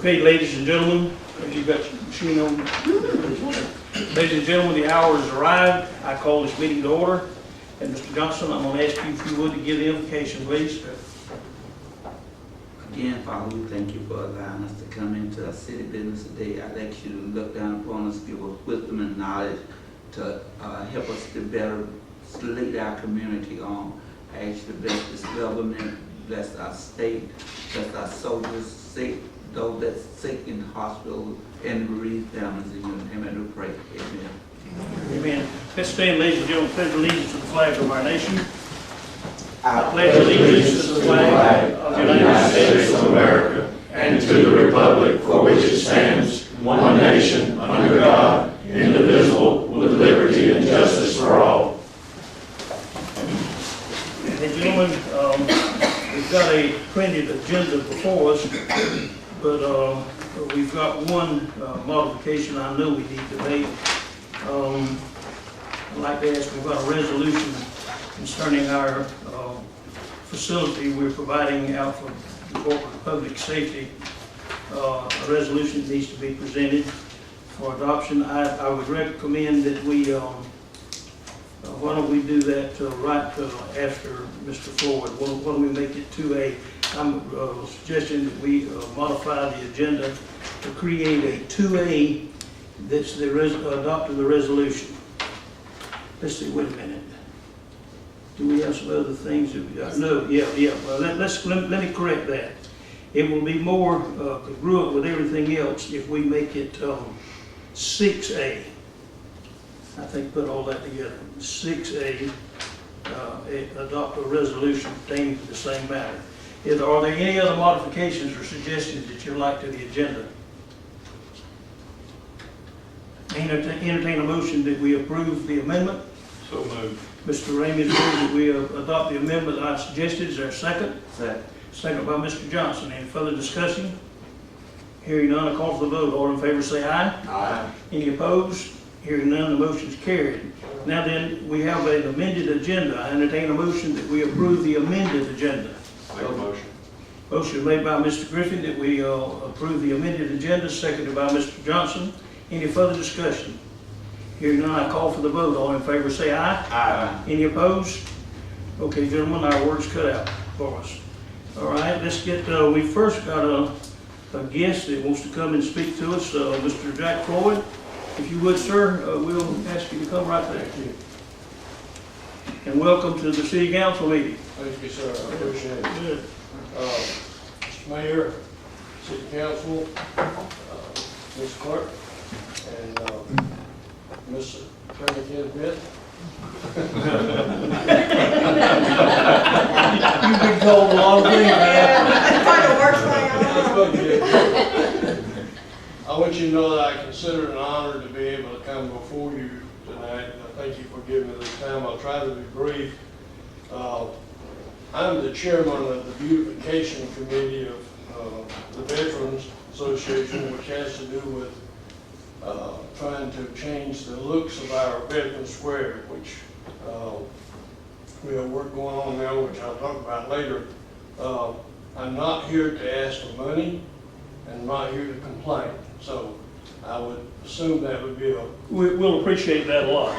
Okay, ladies and gentlemen, you've got your machine on. Ladies and gentlemen, the hour has arrived. I call this meeting to order. And Mr. Johnson, I'm going to ask you if you would to give the invocation, please. Again, Father, we thank you for allowing us to come into our city business today. I'd like you to look down upon us, give us wisdom and knowledge to help us to better lead our community on. I ask you to bless this government, bless our state, bless our soldiers, sick, those that's sick in the hospital, and the bereaved families. In your name I do pray. Amen. Amen. Let's stand, ladies and gentlemen, pledge allegiance to the flag of our nation. I pledge allegiance to the flag of the United States of America and to the republic for which it stands, one nation, under God, indivisible, with liberty and justice for all. And gentlemen, we've got a printed agenda before us, but we've got one modification I know we need to make. I'd like to ask, we've got a resolution concerning our facility we're providing out for corporate public safety. A resolution needs to be presented for adoption. I would recommend that we, why don't we do that right after Mr. Floyd? Why don't we make it 2A? I'm suggesting that we modify the agenda to create a 2A that's adopting the resolution. Let's see, wait a minute. Do we have some other things that we got? No, yeah. Well, let me correct that. It will be more congruent with everything else if we make it 6A. I think put all that together. 6A, adopt a resolution pertaining to the same matter. Are there any other modifications or suggestions that you'd like to the agenda? Entertain a motion that we approve the amendment. So moved. Mr. Ramey has moved that we adopt the amendment that I suggested. Is there a second? Second. Second by Mr. Johnson. Any further discussion? Hearing none, I call for the vote. All in favor say aye. Aye. Any opposed? Hearing none, the motion is carried. Now then, we have an amended agenda. I entertain a motion that we approve the amended agenda. Make a motion. Motion made by Mr. Griffin that we approve the amended agenda, seconded by Mr. Johnson. Any further discussion? Hearing none, I call for the vote. All in favor say aye. Aye. Any opposed? Okay, gentlemen, our word's cut out for us. All right, let's get, we first got a guest that wants to come and speak to us, Mr. Jack Floyd. If you would, sir, we'll ask you to come right there. And welcome to the city council meeting. Thank you, sir. I appreciate it. Good. Mr. Mayor, City Council, Ms. Clerk, and Ms. Attorney Ken Pitt. You've been told a lot of things, man. That's part of the work thing. I want you to know that I consider it an honor to be able to come before you tonight. And I thank you for giving me this time. I'll try to be brief. I'm the chairman of the beautification committee of the Veterans Association, which has to do with trying to change the looks of our Veterans Square, which we have work going on now, which I'll talk about later. I'm not here to ask for money, and I'm not here to complain. So I would assume that would be a... We'll appreciate that a lot.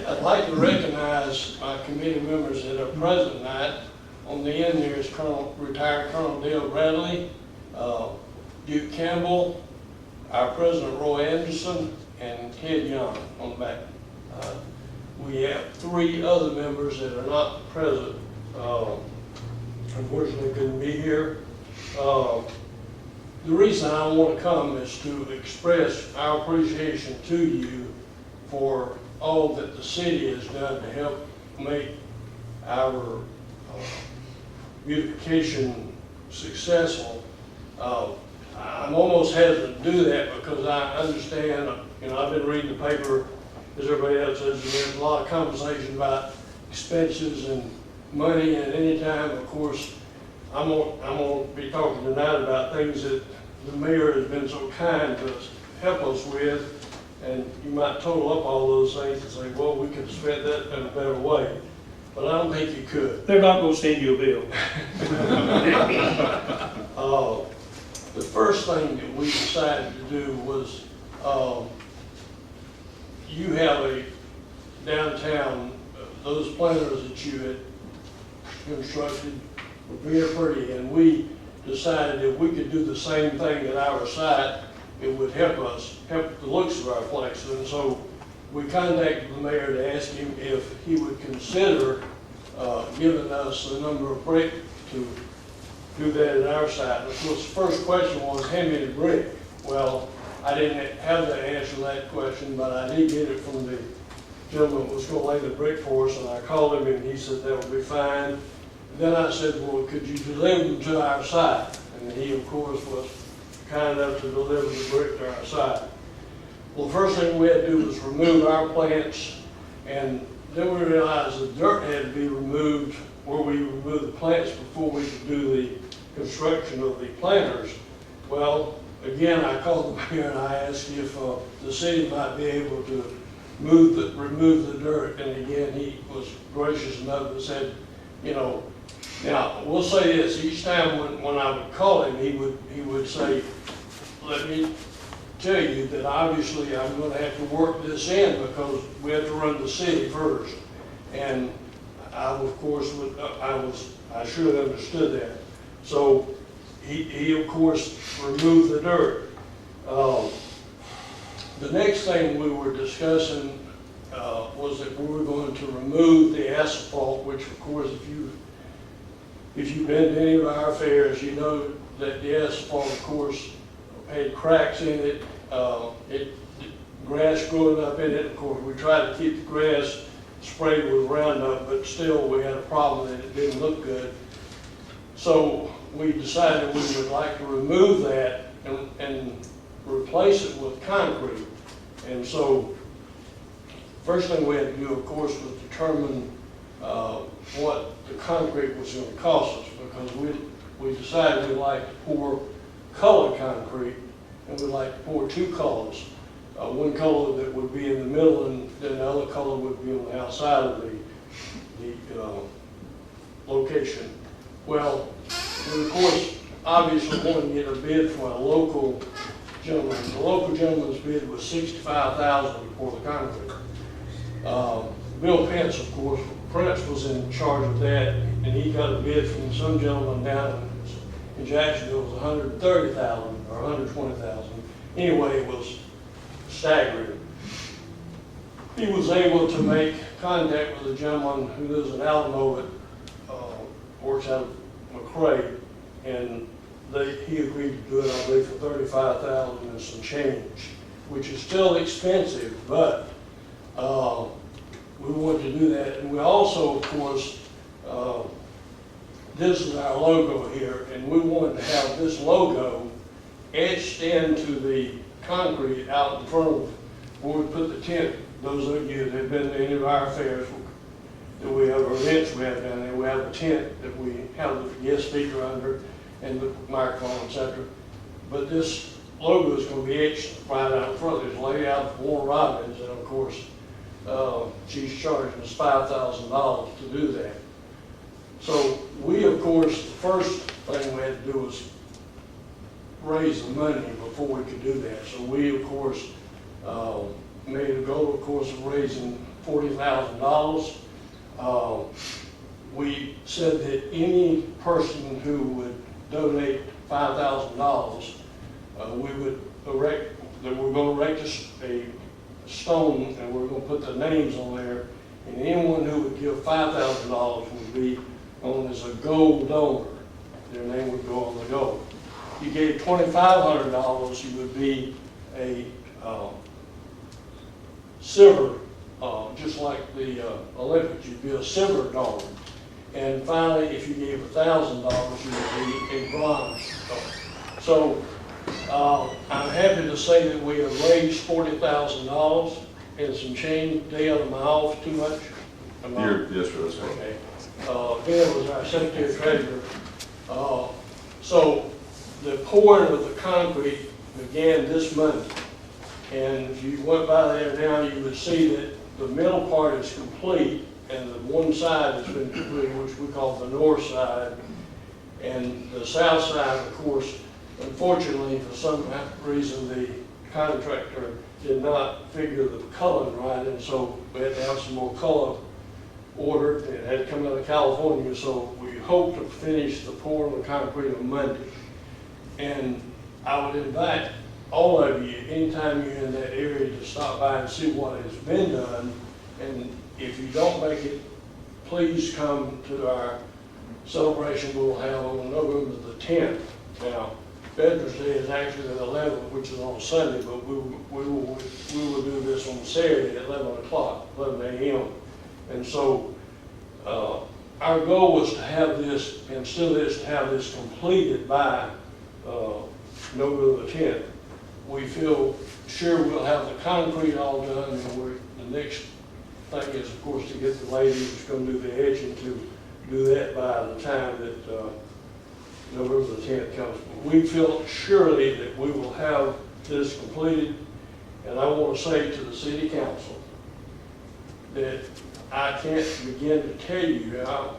I'd like to recognize my committee members that are present tonight. On the end there is retired Colonel Dale Bradley, Duke Campbell, our President Roy Anderson, and Ted Young on the back. We have 3 other members that are not present. Unfortunately couldn't be here. The reason I want to come is to express our appreciation to you for all that the city has done to help make our beautification successful. I'm almost hesitant to do that because I understand, I've been reading the paper as everybody else has, and there's a lot of conversation about expenses and money, and anytime, of course, I'm going to be talking tonight about things that the mayor has been so kind to help us with, and you might total up all those things and say, well, we could have spent that in a better way. But I don't think you could. They're not going to send you a bill. the first thing that we decided to do was, you have a downtown, those planters that you had constructed were very pretty, and we decided if we could do the same thing at our site, it would help us, help the looks of our place. And so we contacted the mayor to ask him if he would consider giving us a number of brick to do that at our site. And of course, the first question was, how many brick? Well, I didn't have the answer to that question, but I did get it from the gentleman that was going to lay the brick for us, and I called him and he said that would be fine. And then I said, well, could you deliver them to our site? And he, of course, was kind enough to deliver the brick to our site. Well, the first thing we had to do was remove our plants, and then we realized the dirt had to be removed where we removed the plants before we could do the construction of the planters. Well, again, I called the mayor and I asked if the city might be able to remove the dirt, and again, he was gracious enough and said, you know, now, we'll say this, each time when I would call him, he would say, let me tell you that obviously I'm going to have to work this in because we have to run the city first. And I, of course, I should have understood that. So he of course, removed the dirt. The next thing we were discussing was that we were going to remove the asphalt, which, of course, if you've been to any of our fairs, you know that the asphalt, of course, had cracks in it, grass growing up in it. Of course, we tried to keep the grass sprayed with Roundup, but still we had a problem that it didn't look good. So we decided we would like to remove that and replace it with concrete. And so first thing we had to do, of course, was determine what the concrete was going to cost us, because we decided we'd like to pour colored concrete, and we'd like to pour two colors. One color that would be in the middle, and then the other color would be on the outside of the location. Well, we of course obviously wanted to get a bid from a local gentleman. The local gentleman's bid was $65,000 for the concrete. Bill Pence, of course, Prince was in charge of that, and he got a bid from some gentleman down in Jacksonville. It was $130,000 or $120,000. Anyway, it was staggering. He was able to make contact with a gentleman who lives in Alamo that works out of McRae, and he agreed to do it, I believe, for $35,000 and some change, which is still expensive, but we wanted to do that. And we also, of course, this is our logo here, and we wanted to have this logo etched into the concrete out in front of where we put the tent. Those of you that have been to any of our fairs, that we have, or events we have down there, we have a tent that we have the guest speaker under and the microphone, etc. But this logo is going to be etched right out in front. It's laid out for Warren Robins, and of course, she's charging us $5,000 to do that. So we, of course, the first thing we had to do was raise the money before we could do that. So we, of course, made a goal, of course, of raising $40,000. We said that any person who would donate $5,000, we would erect, that we're going to erect a stone, and we're going to put the names on there, and anyone who would give $5,000 would be known as a gold donor. Their name would go on the gold. If you gave $2,500, you would be a silver, just like the Olympics, you'd be a silver donor. And finally, if you gave $1,000, you would be a bronze donor. So I'm happy to say that we have raised $40,000 and some change. Dale, am I off too much? Yes, sir, that's fine. Okay. Ben was our secretary treasurer. So the pouring of the concrete began this Monday. And if you went by there now, you would see that the middle part is complete, and the one side has been complete, which we call the north side. And the south side, of course, Unfortunately, for some reason, the contractor did not figure the culling right, and so we had to have some more color ordered. It had to come out of California, so we hope to finish the pouring of concrete on Monday. And I would invite all of you, anytime you're in that area, to stop by and see what has been done. And if you don't make it, please come to our celebration we'll have on November the 10th. Now, Veterans Day is actually the 11th, which is on Sunday, but we will do this on Saturday at 11 o'clock, 11 a.m. And so our goal was to have this, and still is to have this completed by November the 10th. We feel sure we'll have the concrete all done, and the next thing is, of course, to get the lady who's going to do the edging to do that by the time that November the 10th comes. But we feel surely that we will have this completed, and I want to say to the city council that I can't begin to tell you how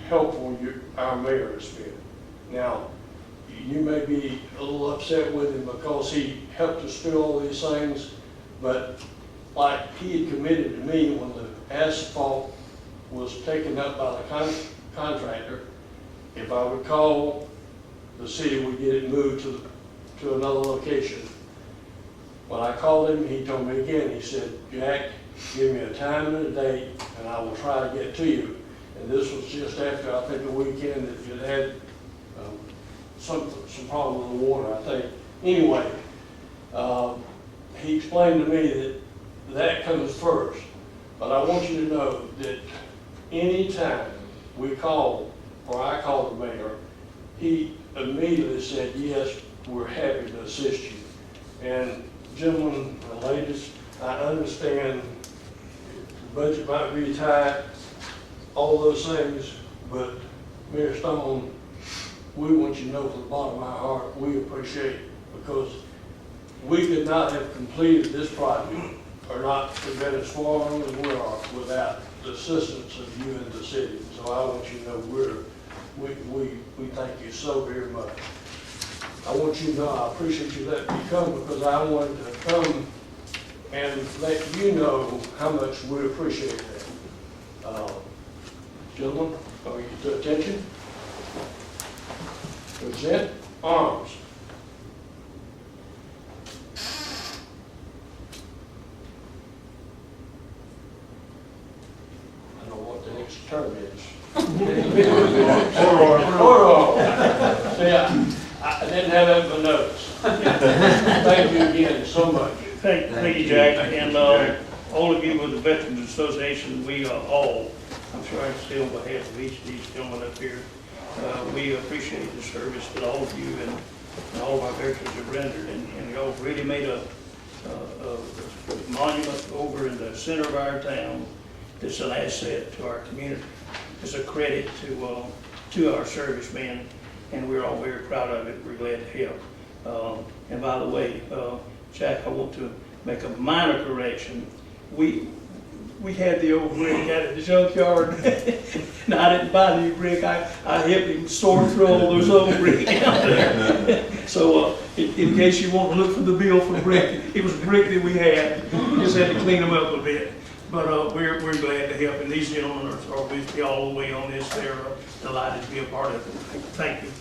helpful our mayor has been. Now, you may be a little upset with him because he helped us do all these things, but like he had committed to me when the asphalt was taken up by the contractor, if I would call, the city would get it moved to another location. When I called him, he told me again, he said, Jack, give me a time and a date, and I will try to get to you. And this was just after, I think, the weekend that you had some problem with the water, I think. Anyway, he explained to me that comes first. But I want you to know that anytime we call, or I call the mayor, he immediately said, yes, we're happy to assist you. And gentlemen and ladies, I understand the budget might be tight, all those things, but Mayor Stone, we want you to know from the bottom of our heart, we appreciate it, because we could not have completed this project or not have been as far as we are without the assistance of you and the city. So I want you to know we thank you so very much. I want you to know I appreciate you letting me come, because I wanted to come and let you know how much we appreciate that. Gentlemen, are you to attention? Present arms. I know what the next term is. Yeah, I didn't have that in my notes. Thank you again so much. Thank you, Jack, and all of you with the Veterans Association, we all, I'm sure I can say on behalf of each of these gentlemen up here, we appreciate the service that all of you and all of our veterans have rendered, and y'all really made a monument over in the center of our town that's an asset to our community. It's a credit to our servicemen, and we're all very proud of it. We're glad to help. And by the way, Jack, I want to make a minor correction. We had the old brick out at the junkyard. Now, I didn't buy the new brick. I helped him sort through all those old brick out there. So in case you want to look for the bill for brick, it was brick that we had. Just had to clean them up a bit. But we're glad to help, and these gentlemen are with me all the way on this. They're delighted to be a part of it. Thank you.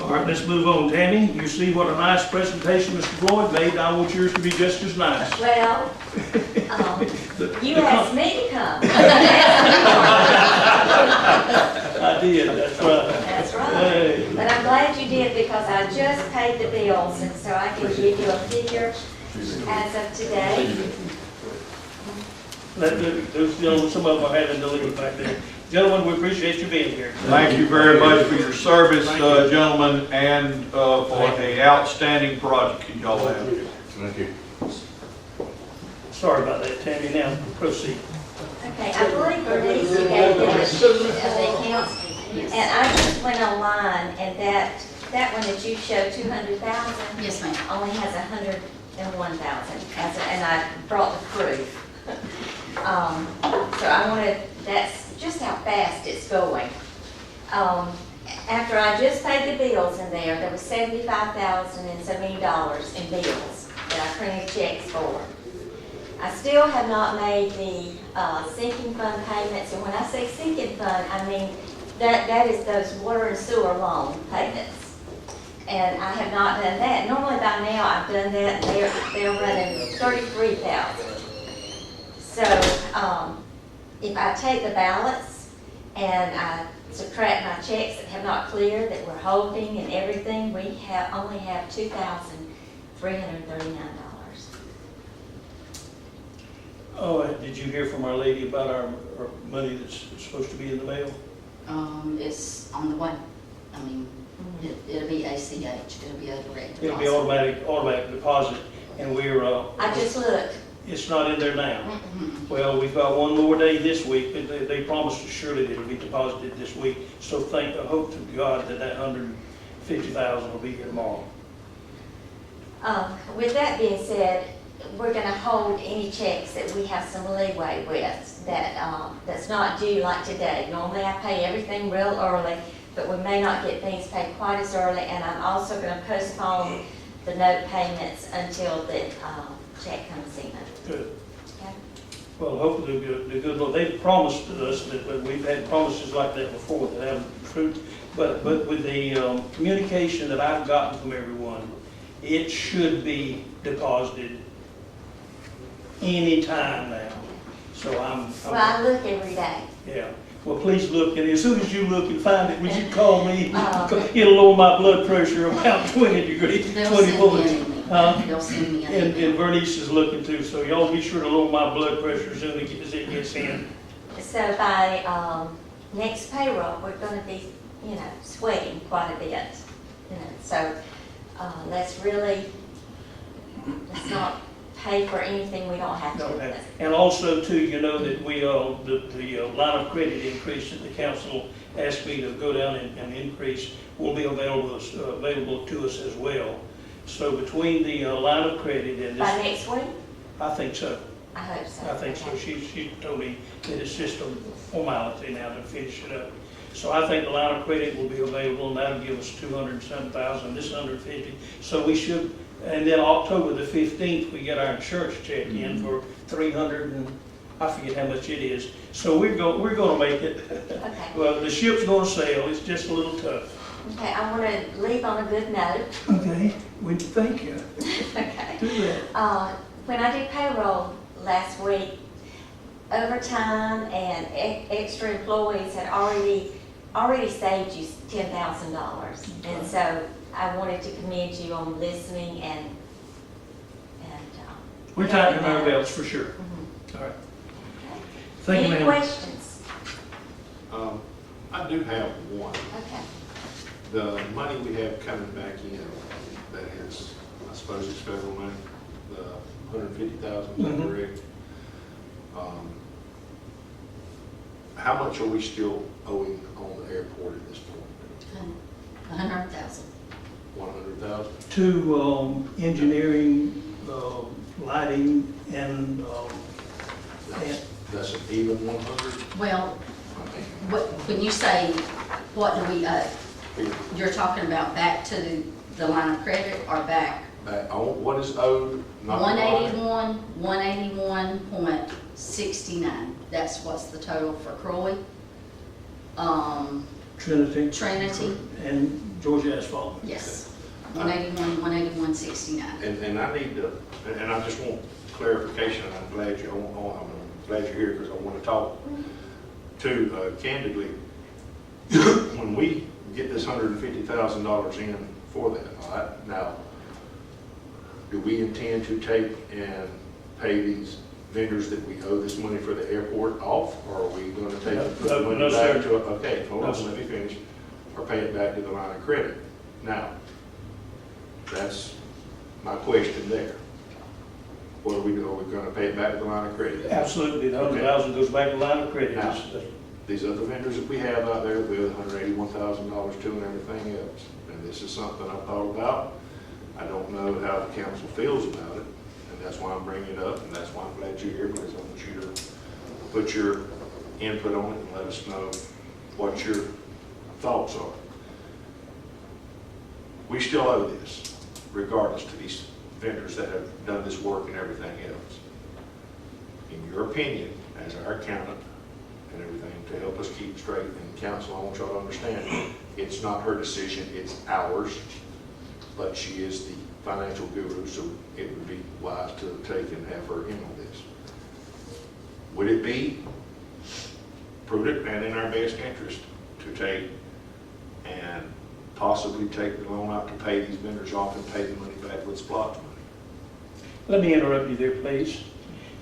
All right, let's move on. Tammy, you see what a nice presentation Mr. Floyd made. I want yours to be just as nice. Well, you asked me to come. I did, that's right. That's right. Hey. But I'm glad you did, because I just paid the bills, and so I can give you a figure as of today. Those gentlemen, some of them are having to leave back there. Gentlemen, we appreciate you being here. Thank you very much for your service, gentlemen, and for an outstanding project that y'all have. Thank you. Sorry about that, Tammy. Now, proceed. Okay, I believe Bernice, you gave them a sheet of the accounts, and I just went online, and that one that you showed, 200,000. Yes, ma'am. Only has 101,000, and I brought the proof. So I wanted, that's just how fast it's going. after I just paid the bills in there was $75,000 and so many dollars in bills that I printed checks for. I still have not made the sinking fund payments, and when I say sinking fund, I mean that is those water and sewer loan payments. And I have not done that. Normally by now I've done that, and they're running $33,000. So if I take the balance and I subtract my checks that have not cleared, that we're holding and everything, we only have $2,339. Oh, did you hear from our lady about our money that's supposed to be in the mail? It's on the way. I mean, it'll be ACH, it'll be a direct deposit. It'll be automatic deposit, and we're, I just looked. it's not in there now. Mhm. Well, we've got one more day this week, but they promised us surely that it'll be deposited this week. So I hope to God that $150,000 will be here tomorrow. With that being said, we're gonna hold any checks that we have some leeway with, that's not due like today. Normally I pay everything real early, but we may not get things paid quite as early, and I'm also gonna postpone the note payments until the check comes in. Good. Okay? Well, hopefully the good Lord, they've promised us that, but we've had promises like that before that haven't fruit. But with the communication that I've gotten from everyone, it should be deposited any time now. So Well, I look every day. yeah. Well, please look, and as soon as you look and find it, would you call me? It'll lower my blood pressure about 20 degrees, They'll 20 send bullets. me an email. Huh? They'll send me an And email. Bernice is looking too, so y'all be sure to lower my blood pressure as soon as it gets in. So by next payroll, we're gonna be, sweating quite a bit. So let's not pay for anything we don't have to. And also too, that we, the line of credit increase that the council asked me to go down and increase will be available to us as well. So between the line of credit and By this, next week? I think so. I hope so. I think so. Okay. She told me that it's just a formality now to finish it up. So I think the line of credit will be available, and that'll give us 200-some-thousand, this 150. So we should, and then October the 15th, we get our insurance check in for 300 and, I forget how much it is. So we're gonna make it. Okay. Well, the ship's gonna sail, it's just a little tough. Okay, I want to leave on a good note. Okay, well, thank you. Okay. Do that. When I did payroll last week, overtime and extra employees had already saved you $10,000. And so I wanted to commend you on listening and We're tightening our belts for sure. Mhm. All right. Thank you, Any ma'am. questions? I do have one. Okay. The money we have coming back in, that is, I suppose it's federal money, the $150,000, is that Mhm. correct? How much are we still owing on the airport at this point? 100,000. 100,000? To engineering, lighting, and That's an even 100? Well, when you say, what do we owe? You're talking about back to the line of credit or back? Back on, what is owed? Not the line. 181.69. That's what's the total for Croy. Trinity. Trinity. And Georgia Asphalt. Yes. 181.69. And I need to, and I just want clarification, and I'm glad you're here because I want to talk to candidly. When we get this $150,000 in for that, all right? Now, do we intend to take and pay these vendors that we owe this money for the airport off, or are we going to take No, the money no, back sir. to, okay, hold No, on, sir. let me finish, or pay it back to the line of credit? Now, that's my question there. What are we doing? Are we going to pay it back to the line of credit? Absolutely, the 100,000 goes back to the line of credit. Now, these other vendors that we have out there, we owe $181,000 to and everything else. And this is something I've thought about. I don't know how the council feels about it, and that's why I'm bringing it up, and that's why I'm glad you're here, because I want you to put your input on it and let us know what your thoughts are. we still owe this, regardless to these vendors that have done this work and everything else. In your opinion, as our accountant and everything, to help us keep straight, and council, I want y'all to understand, it's not her decision, it's ours, but she is the financial guru, so it would be wise to take and have her in on this. Would it be prudent and in our best interest to take and possibly take the loan out to pay these vendors off and pay the money back with SPLOST money? Let me interrupt you there, please.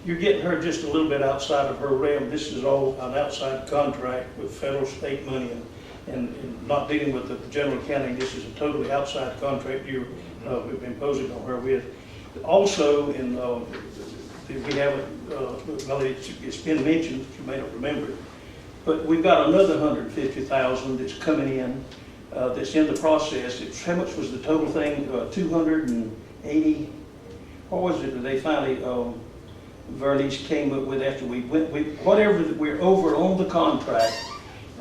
You're getting her just a little bit outside of her realm. This is all an outside contract with federal, state money, and not dealing with the general accounting. This is a totally outside contract you're imposing on her with. Also, we haven't, well, it's been mentioned, you may not remember it, but we've got another $150,000 that's coming in, that's in the process. How much was the total thing? 280, what was it that they finally, Verlies came up with after we went, whatever that we're over on the contract,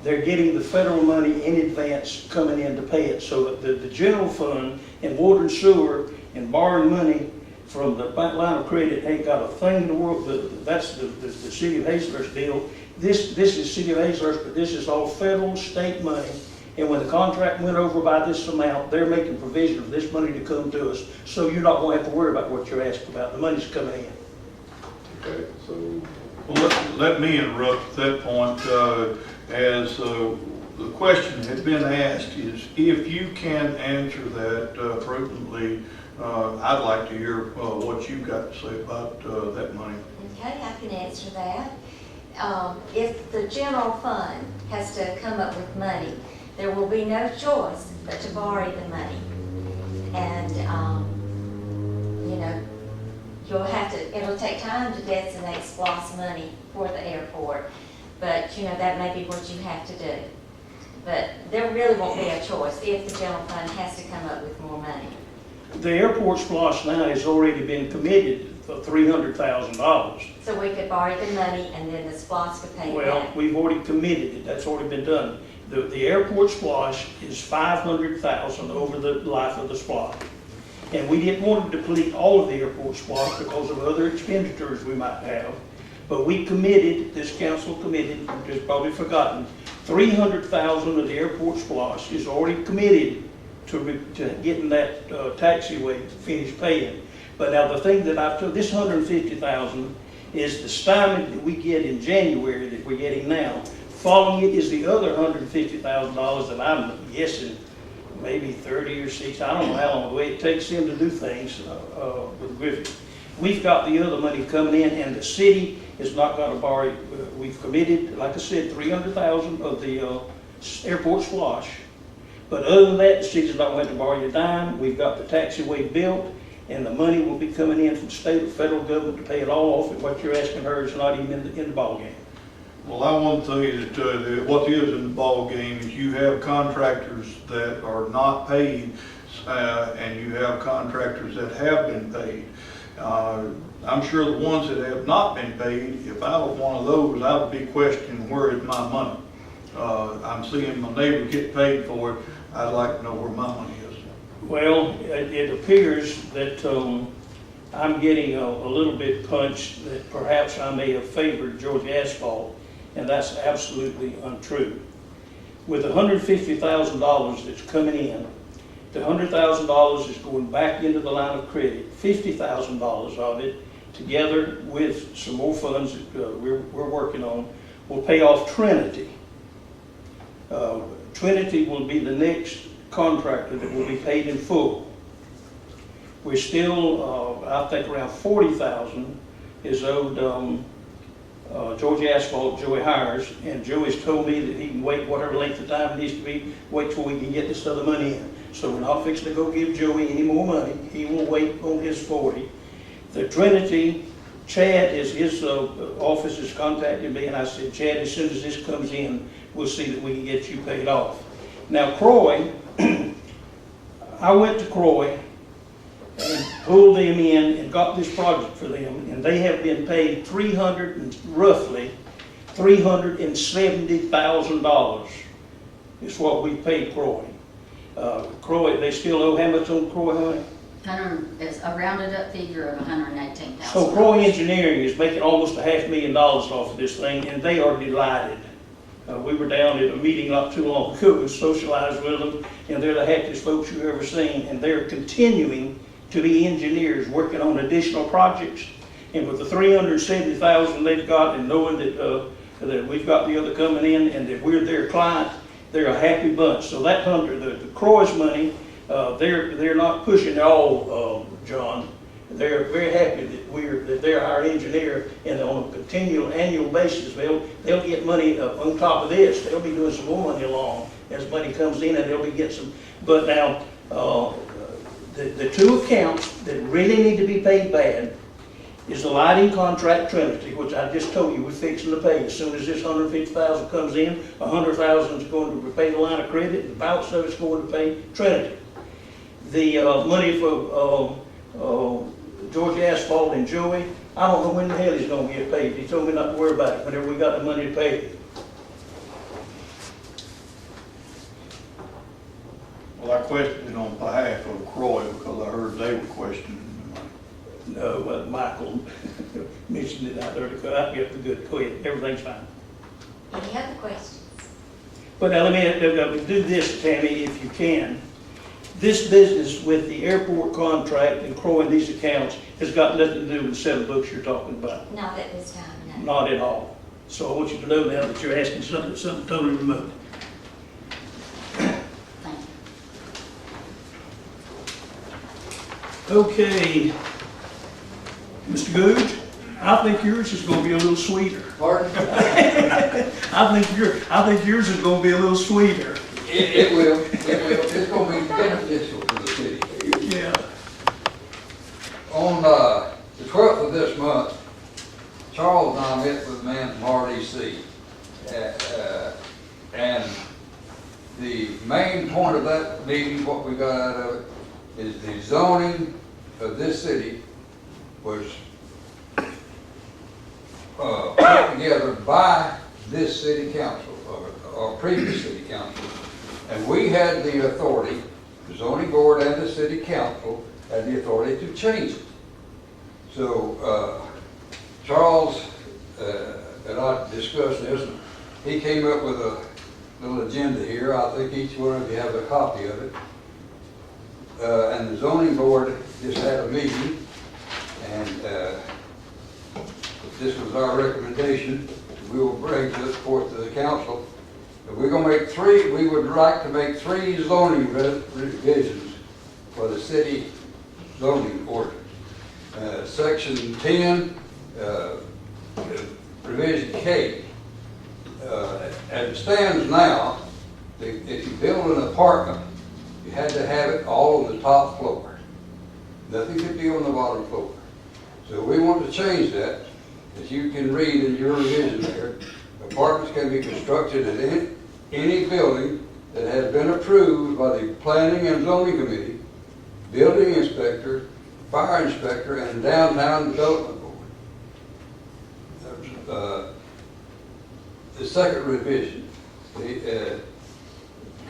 they're getting the federal money in advance coming in to pay it. So the general fund and water and sewer and borrowing money from the line of credit ain't got a thing in the world. That's the city of Hazlehurst deal. This is city of Hazlehurst, but this is all federal, state money. And when the contract went over by this amount, they're making provision for this money to come to us. So you're not going to have to worry about what you're asking about. The money's coming in. Okay, so Well, let me interrupt at that point, as the question had been asked is, if you can answer that prudently, I'd like to hear what you've got to say about that money. Okay, I can answer that. If the general fund has to come up with money, there will be no choice but to borrow the money. And, you know, you'll have to, it'll take time to designate SPLOST money for the airport, but, you know, that may be what you have to do. But there really won't be a choice if the general fund has to come up with more money. The airport SPLOST now has already been committed for $300,000. So we could borrow the money and then the SPLOST could pay it Well, back. we've already committed it. That's already been done. The airport SPLOST is $500,000 over the life of the SPLOST. And we didn't want to deplete all of the airport SPLOST because of other expenditures we might have. But we committed, this council committed, just probably forgotten, $300,000 of the airport SPLOST is already committed to getting that taxiway finished paying. But now the thing that I've told, this $150,000 is the stipend that we get in January that we're getting now. Following it is the other $150,000 that I'm guessing maybe 30 or 60, I don't know how long, the way it takes them to do things with Griffith. We've got the other money coming in, and the city is not going to borrow. We've committed, like I said, $300,000 of the airport SPLOST. But other than that, the city's not going to borrow a dime. We've got the taxiway built, and the money will be coming in from state or federal government to pay it all off. And what you're asking her is not even in the ballgame. Well, I want to tell you that what is in the ballgame is you have contractors that are not paid, and you have contractors that have been paid. I'm sure the ones that have not been paid, if I was one of those, I would be questioning where is my money. I'm seeing my neighbor get paid for it. I'd like to know where my money is. Well, it appears that I'm getting a little bit punched that perhaps I may have favored Georgia Asphalt, and that's absolutely untrue. With $150,000 that's coming in, the $100,000 is going back into the line of credit. $50,000 of it, together with some more funds that we're working on, will pay off Trinity. Trinity will be the next contractor that will be paid in full. We're still, I think around $40,000 is owed Georgia Asphalt, Joey Hires, and Joey's told me that he can wait whatever length of time it needs to be, wait till we can get this other money in. So we're not fixing to go give Joey any more money. He will wait on his 40. The Trinity, Chad, his office has contacted me, and I said, Chad, as soon as this comes in, we'll see that we can get you paid off. Now, Croy, I went to Croy and pulled them in and got this project for them, and they have been paid roughly $370,000 is what we paid Croy. Croy, they still owe how much on Croy, honey? Is a rounded up figure of $118,000. So Croy Engineering is making almost $500,000 off of this thing, and they are delighted. We were down at a meeting not too long ago, we socialized with them, and they're the happiest folks you've ever seen, and they're continuing to be engineers working on additional projects. And with the $370,000 they've got, and knowing that we've got the other coming in, and that we're their client, they're a happy bunch. So that the Croy's money, they're not pushing it all, John. They're very happy that they're our engineer, and on a continual annual basis, they'll get money on top of this. They'll be doing some more money along as money comes in, and they'll be getting some. But now, the two accounts that really need to be paid bad is the lighting contract Trinity, which I just told you we're fixing to pay. As soon as this $150,000 comes in, $100,000 is going to pay the line of credit, and the balance of it's going to pay Trinity. The money for Georgia Asphalt and Joey, I don't know when the hell he's going to get paid. He told me not to worry about it whenever we got the money to pay it. Well, I questioned it on behalf of Croy because I heard they were questioning it. No, well, Michael mentioned it out there. I get the good. Go ahead. Everything's fine. Any other questions? But now let me do this, Tammy, if you can. This business with the airport contract and Croy and these accounts has got nothing to do with the 7 books you're talking about. Not at this time, no. Not at all. So I want you to know now that you're asking something totally remote. Thank you. Okay, Mr. Googe, I think yours is going to be a little sweeter. Pardon? I think yours is going to be a little sweeter. It will. It's going to be beneficial to the city. Yeah. On the 12th of this month, Charles and I met with a man from RDC. And the main point of that meeting, what we got out of it, is the zoning of this city was put together by this city council, or previous city council. And we had the authority, the zoning board and the city council had the authority to change it. So Charles and I discussed this, and he came up with a little agenda here. I think each one of you have a copy of it. And the zoning board just had a meeting, and this was our recommendation. We will bring this forth to the council. We're going to make 3, we would like to make 3 zoning revisions for the city zoning ordinance. Section 10, revision K. As it stands now, if you build an apartment, you had to have it all on the top floor. Nothing could be on the bottom floor. So we want to change that. As you can read in your revision there, apartments can be constructed at any building that has been approved by the Planning and Zoning Committee, Building Inspector, Fire Inspector, and Downtown Development Board. The second revision, the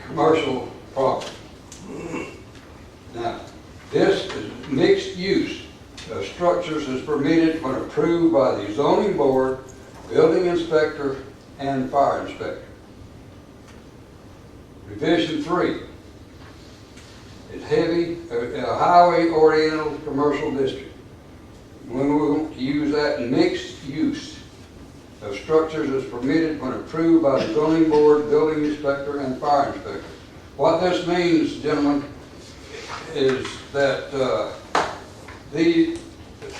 commercial property. Now, this is mixed use of structures is permitted when approved by the zoning board, building inspector, and fire inspector. Revision 3 is heavy, a highway-oriented commercial district. When we want to use that mixed use of structures is permitted when approved by the zoning board, building inspector, and fire inspector. What this means, gentlemen, is that the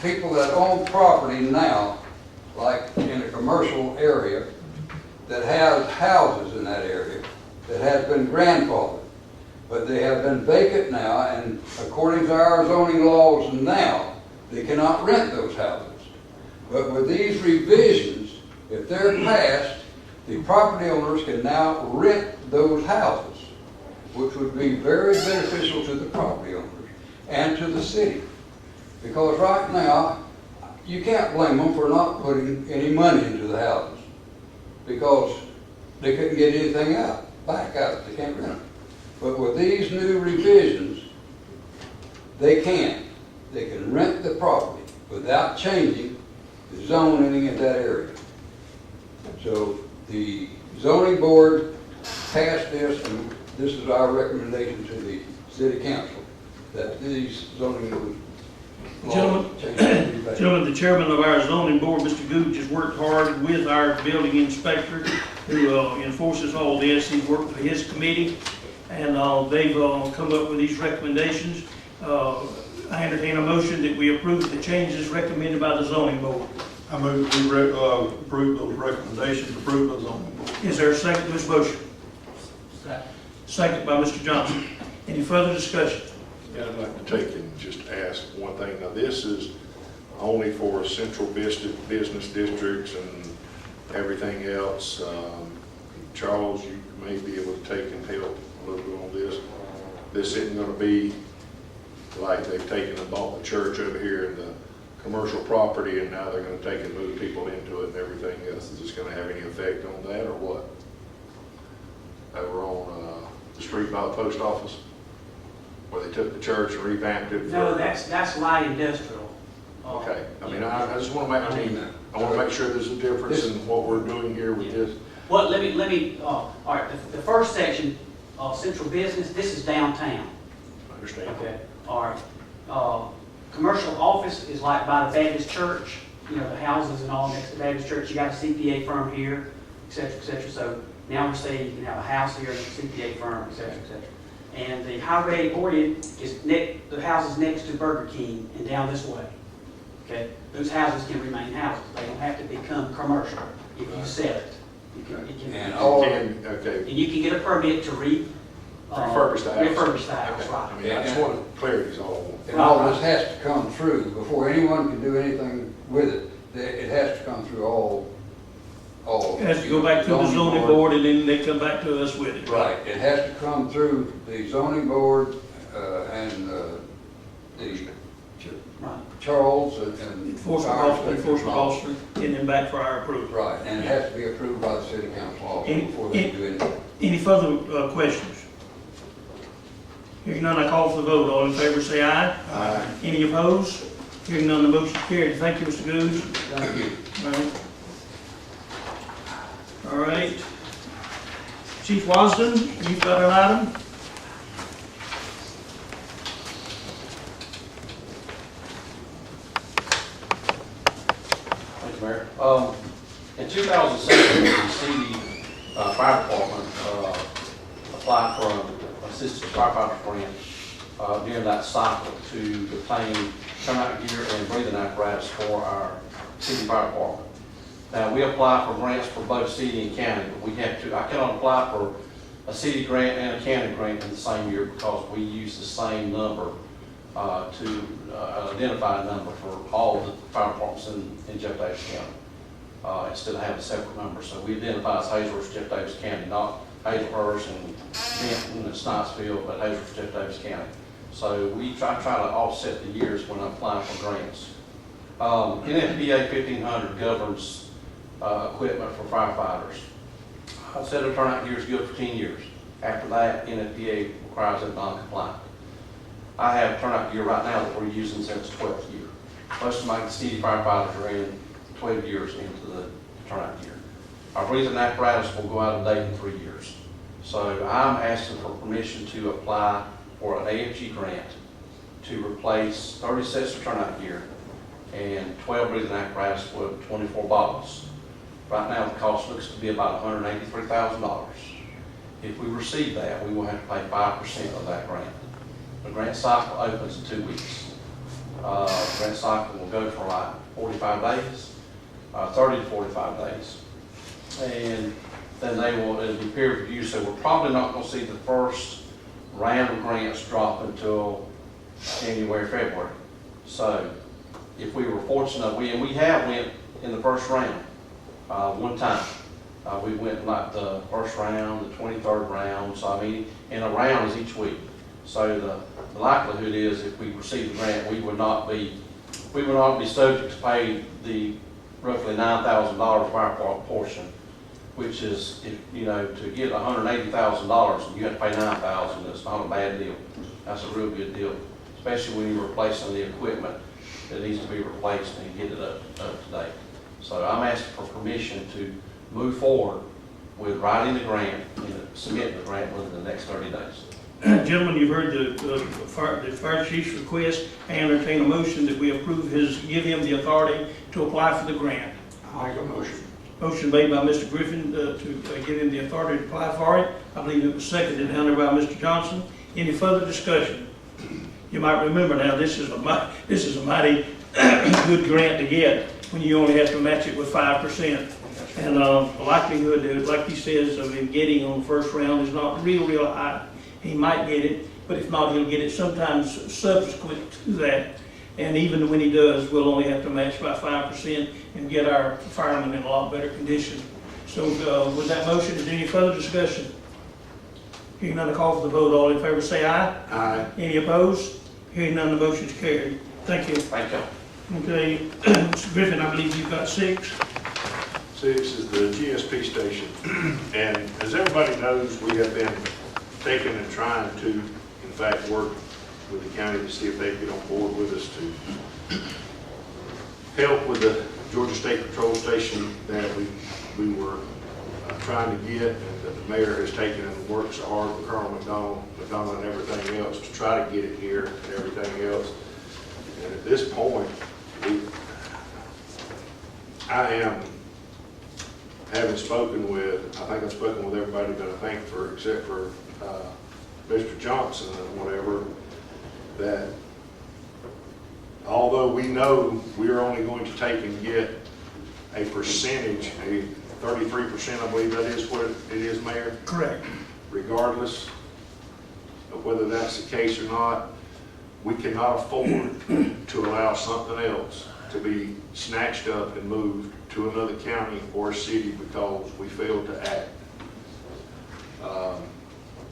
people that own property now, like in a commercial area, that has houses in that area, that have been grandfathered, but they have been vacant now, and according to our zoning laws now, they cannot rent those houses. But with these revisions, if they're passed, the property owners can now rent those houses, which would be very beneficial to the property owners and to the city. Because right now, you can't blame them for not putting any money into the houses, because they couldn't get anything back out, they can't rent them. But with these new revisions, they can rent the property without changing the zoning in that area. So the zoning board passed this, and this is our recommendation to the city council, that these zoning laws Gentlemen, change. Gentlemen, the chairman of our zoning board, Mr. Gooch, has worked hard with our building inspector, who enforces all this. He's worked with his committee, and they've come up with these recommendations. I entertain a motion that we approve the changes recommended by the zoning board. I move we approve those recommendations, approve those zoning board. Is there a second to this motion? Second by Mr. Johnson. Any further discussion? Yeah, I'd like to take and just ask one thing. Now, this is only for central business districts and everything else. Charles, you may be able to take and help a little bit on this. This isn't gonna be like they've taken and bought the church over here and the commercial property, and now they're gonna take and move people into it and everything else. Is this gonna have any effect on that, or what? Over on the street by the post office, where they took the church and revamped it? No, that's light industrial. Okay, I mean, I just want to make sure there's a difference in what we're doing here with this. Well, let me, all right, the first section, central business, this is downtown. I understand. Okay, all right. Commercial office is like by the Baptist church, you know, the houses and all next to the Baptist church. You got a CPA firm here, et cetera, et cetera. So now we're saying you can have a house here and a CPA firm, et cetera, et cetera. And the highway boarded is the houses next to Burger King and down this way. Okay, those houses can remain houses. They don't have to become commercial if you sell it. And all, Okay. And you can get a permit to Refurbish the house. refurbish the house, Okay. right. I mean, I just wanted clarity is all I want. and all this has to come through, before anyone can do anything with it, it has to come through all. It has to go back to the zoning board, and then they come back to us with it. Right, it has to come through the zoning board, and the Right. Charles and. Enforcement officer, and then back for our approval. Right, and it has to be approved by the city council also Any- before they do anything. Any further questions? Hearing none, I call for the vote. All in favor, say aye. Aye. Any opposed? Hearing none, the motion is carried. Thank you, Mr. Goode. Thank you. All right. All right. Chief Wasden, you've got an item? Thank you, Mayor. In 2007, the city fire department applied for an assistant firefighter grant during that cycle to obtain turnout gear and breathing apparatus for our city fire department. Now, we apply for grants for both city and county, but we have to, I cannot apply for a city grant and a county grant in the same year because we use the same number to identify a number for all the fire departments in Jeff Davis County, instead of having separate numbers. So we identify as Hazelhurst, Jeff Davis County, not Hazelhurst and Benton and Snipesville, but Hazelhurst, Jeff Davis County. So we try to offset the years when applying for grants. NFPA 1500 governs equipment for firefighters. A set of turnout gear is good for 10 years. After that, NFPA requires it non-compliant. I have turnout gear right now that we're using since 12th year. Most of my city firefighters are in 12 years into the turnout gear. Our breathing apparatus will go out of date in 3 years. So I'm asking for permission to apply for an AFG grant to replace 30 sets of turnout gear and 12 breathing apparatus with 24 bottles. Right now, the cost looks to be about $183,000. If we receive that, we will have to pay 5% of that grant. The grant cycle opens in 2 weeks. The grant cycle will go for like 45 days, 30 to 45 days. And then it'll be peer reviewed, so we're probably not going to see the first round of grants drop until January, February. So if we were fortunate, we have went in the first round one time. We went like the first round, the 23rd round, so I mean, and a round is each week. So the likelihood is if we receive the grant, we would not be subject to pay the roughly $9,000 fire portion which is, if, you know, to get $180,000, and you have to pay $9,000, it's not a bad deal. That's a real good deal, especially when you're replacing the equipment that needs to be replaced and get it up to date. So I'm asking for permission to move forward with writing the grant and submitting the grant within the next 30 days. Gentlemen, you've heard the fire chief's request. I entertain a motion that we approve give him the authority to apply for the grant. I'll make a motion. Motion made by Mr. Griffin to give him the authority to apply for it. I believe it was seconded down there by Mr. Johnson. Any further discussion? You might remember now, this is a mighty good grant to get when you only have to match it with 5%. And the likelihood, like he says, of him getting on the first round is not real high. He might get it, but if not, he'll get it sometimes subsequent to that. And even when he does, we'll only have to match by 5% and get our firemen in a lot better condition. So with that motion, is there any further discussion? Hearing none, call for the vote. All in favor say aye. Aye. Any opposed? Hearing none, the motion is carried. Thank you. Thank you. Okay, Mr. Griffin, I believe you've got 6. 6 is the GSP station. And as everybody knows, we have been taking and trying to, in fact, work with the county to see if they get on board with us to help with the Georgia State Patrol Station that we were trying to get, and that the mayor has taken and worked so hard with Colonel McDonald and everything else to try to get it here and everything else. And at this point, I am, having spoken with, I think I've spoken with everybody that I think except for Mr. Johnson and whatever, that although we know we're only going to take and get a percentage, a 33%, I believe that is what it is, Mayor? Correct. Regardless of whether that's the case or not, we cannot afford to allow something else to be snatched up and moved to another county or city because we failed to act.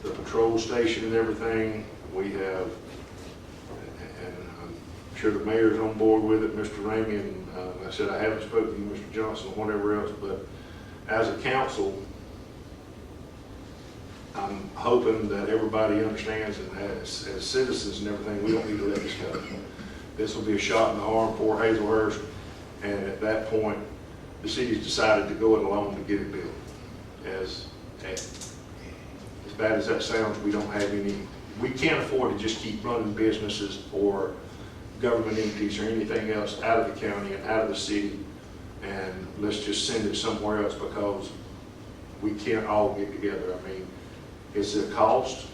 The patrol station and everything, we have, and I'm sure the mayor's on board with it, Mr. Ramey, and I said I haven't spoken to you, Mr. Johnson, or whatever else, but as a council, I'm hoping that everybody understands, and as citizens and everything, we don't need to let this go. This will be a shot in the arm for Hazelhurst, and at that point, the city's decided to go it alone to get it built. As bad as that sounds, we don't have we can't afford to just keep running businesses or government entities or anything else out of the county and out of the city, and let's just send it somewhere else because we can't all get together. I mean, is it a cost?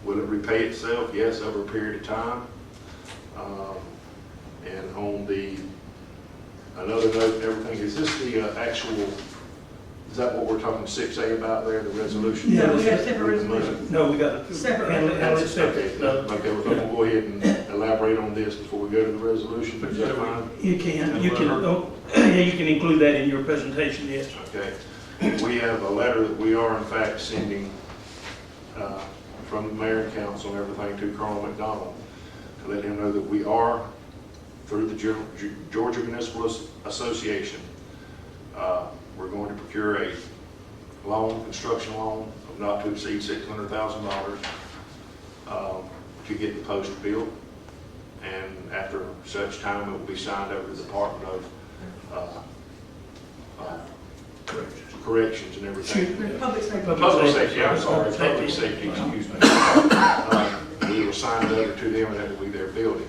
Will it repay itself? Yes, over a period of time. And on another note and everything, is this the actual, is that what we're talking 6A about there, the resolution? Yeah, we have separate resolution. No, we got to Separate. handle it separate. Okay, we're going to go ahead and elaborate on this before we go to the resolution. Is that fine? You can, yeah, you can include that in your presentation, yes. Okay. We have a letter that we are in fact sending from the mayor and council and everything to Colonel McDonald to let him know that we are, through the Georgia Municipal Association, we're going to procure a construction loan of not to exceed $600,000 to get the post built. And after such time, it will be signed over to the Department of Corrections and everything. Public safety. Public safety, I'm sorry, public safety, excuse me. We will sign it over to them and that will be their building.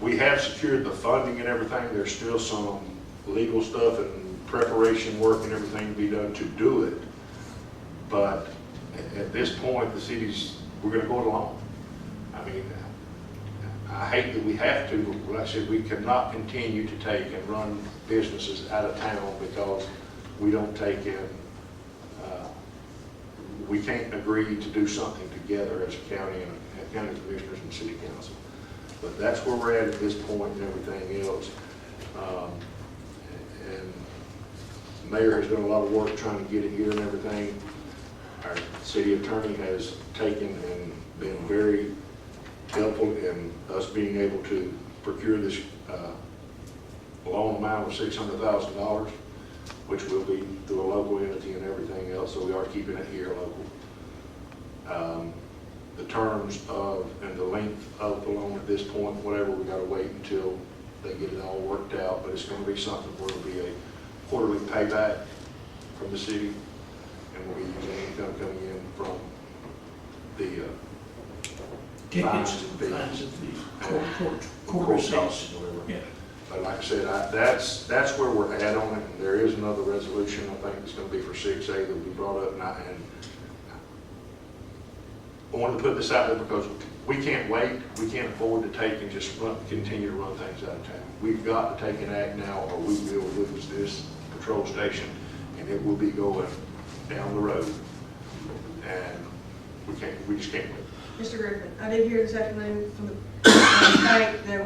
We have secured the funding and everything. There's still some legal stuff and preparation work and everything to be done to do it. But at this point, we're going to go it alone. I mean, I hate that we have to, but like I said, we cannot continue to take and run businesses out of town because we don't take in, we can't agree to do something together as a county and county commissioners and city council. But that's where we're at this point and everything else. And the mayor has done a lot of work trying to get it here and everything. Our city attorney has taken and been very helpful in us being able to procure this loan amount of $600,000. which will be through a local entity and everything else, so we are keeping it here local. The terms of, and the length of the loan at this point, whatever, we gotta wait until they get it all worked out, but it's gonna be something where it'll be a quarterly payback from the city, and we'll be using income coming in from the Tickets, fines and fees. fines and fees, court Court receipts. costs or whatever. Yeah. But like I said, that's where we're at on it. There is another resolution, I think it's gonna be for 6A that we brought up, and I wanted to put this out there because we can't wait, we can't afford to take and just continue to run things out of town. We've got to take an act now, or we will lose this patrol station, and it will be going down the road. And we just can't wait. Mr. Griffin, I did hear this afternoon from the bank that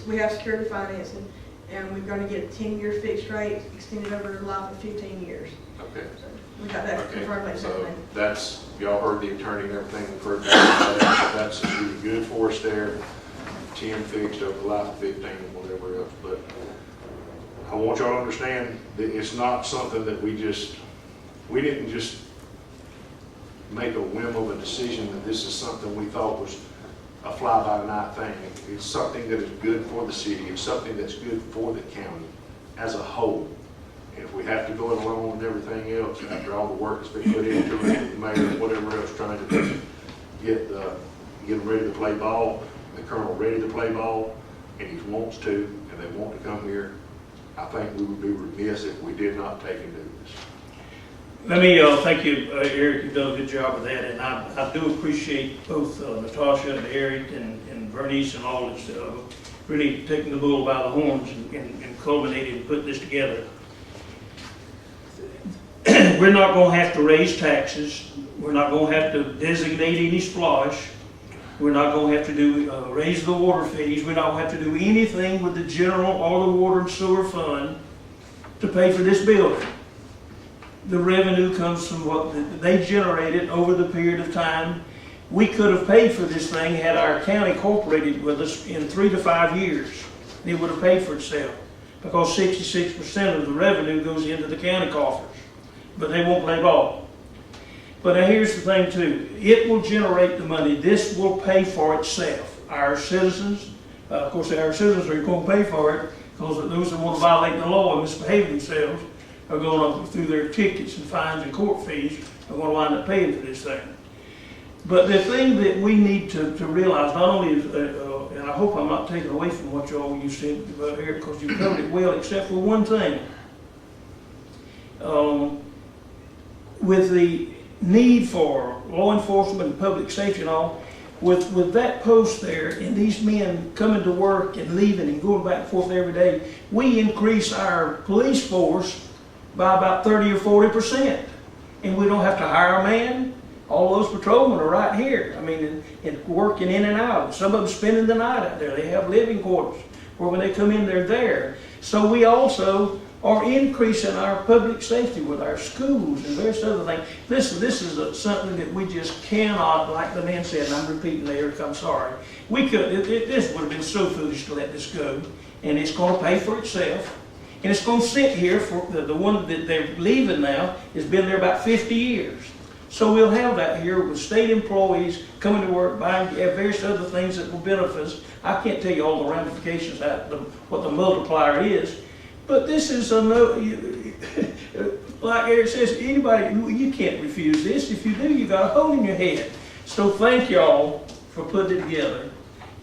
we have security financing, and we're going to get a 10-year fixed rate extended over the life of 15 years. Okay. So we got that Okay, confirmed this so afternoon. that's, y'all heard the attorney and everything, we've heard that, that's really good for us there. 10 fixed over the life of 15 and whatever else, but I want y'all to understand that it's not something that we didn't just make a whim of a decision that this is something we thought was a fly-by-night thing. It's something that is good for the city, it's something that's good for the county as a whole. And if we have to go it alone and everything else, after all the work that's been put into it, the mayor and whatever else, trying to get them ready to play ball, the colonel ready to play ball, and he wants to, and they want to come here, I think we would be remiss if we did not take and do this. Let me thank you, Eric, you've done a good job of that, and I do appreciate both Natasha and Eric and Vernice and all this, really taking the bull by the horns and culminating and putting this together. We're not going to have to raise taxes. We're not going to have to designate any splosh. We're not going to have to do raise the water fees. We're not going to have to do anything with the general or the water and sewer fund to pay for this building. The revenue comes from what they generated over the period of time. We could have paid for this thing had our county cooperated with us in 3 to 5 years. It would have paid for itself because 66% of the revenue goes into the county coffers. But they won't play ball. But now here's the thing too. It will generate the money. This will pay for itself. Our citizens, of course our citizens are going to pay for it because those that want to violate the law and misbehave themselves are going to, through their tickets and fines and court fees, are going to wind up paying for this thing. But the thing that we need to realize, not only is, and I hope I'm not taking away from what you said here because you covered it well, except for one thing. With the need for law enforcement and public safety and all, with that post there and these men coming to work and leaving and going back and forth every day, we increase our police force by about 30 or 40%. And we don't have to hire a man. All those patrolmen are right here. I mean, and working in and out. Some of them spending the night out there. They have living quarters where when they come in, they're there. So we also are increasing our public safety with our schools and various other things. Listen, this is something that we just cannot, like the man said, and I'm repeating Eric, I'm sorry. We could, this would have been so foolish to let this go, and it's going to pay for itself. And it's going to sit here for the one that they're leaving now has been there about 50 years. So we'll have that here with state employees coming to work, buying various other things that will benefit us. I can't tell you all the ramifications, what the multiplier is. But this is like Eric says, anybody, you can't refuse this. If you do, you got a hole in your head. So thank y'all for putting it together.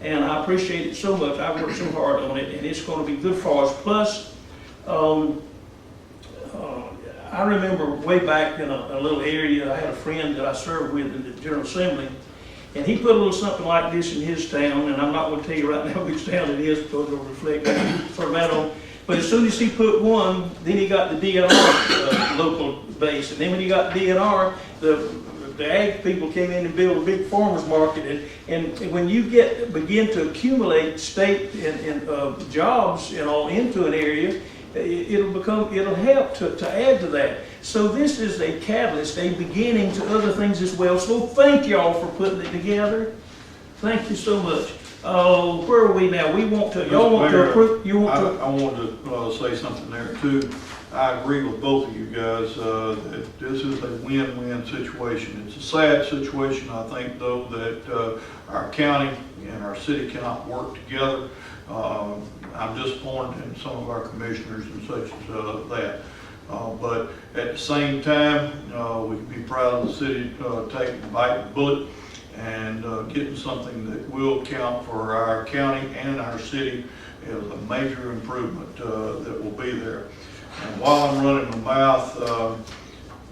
And I appreciate it so much. I worked so hard on it, and it's going to be good for us. Plus, I remember way back in a little area, I had a friend that I served with in the General Assembly, and he put a little something like this in his town, and I'm not going to tell you right now which town it is because it'll reflect for that on. But as soon as he put one, then he got the DNR local base. And then when he got DNR, the ag people came in and built a big farmer's market. And when you begin to accumulate state and jobs and all into an area, it'll help to add to that. So this is a catalyst, a beginning to other things as well. So thank y'all for putting it together. Thank you so much. Where are we now? We want to, y'all want to approve, you want to? I wanted to say something there too. I agree with both of you guys, that this is a win-win situation. It's a sad situation, I think, though, that our county and our city cannot work together. I'm disappointed in some of our commissioners and such as that. But at the same time, we can be proud of the city taking the bite the bullet and getting something that will count for our county and our city as a major improvement that will be there. And while I'm running my mouth,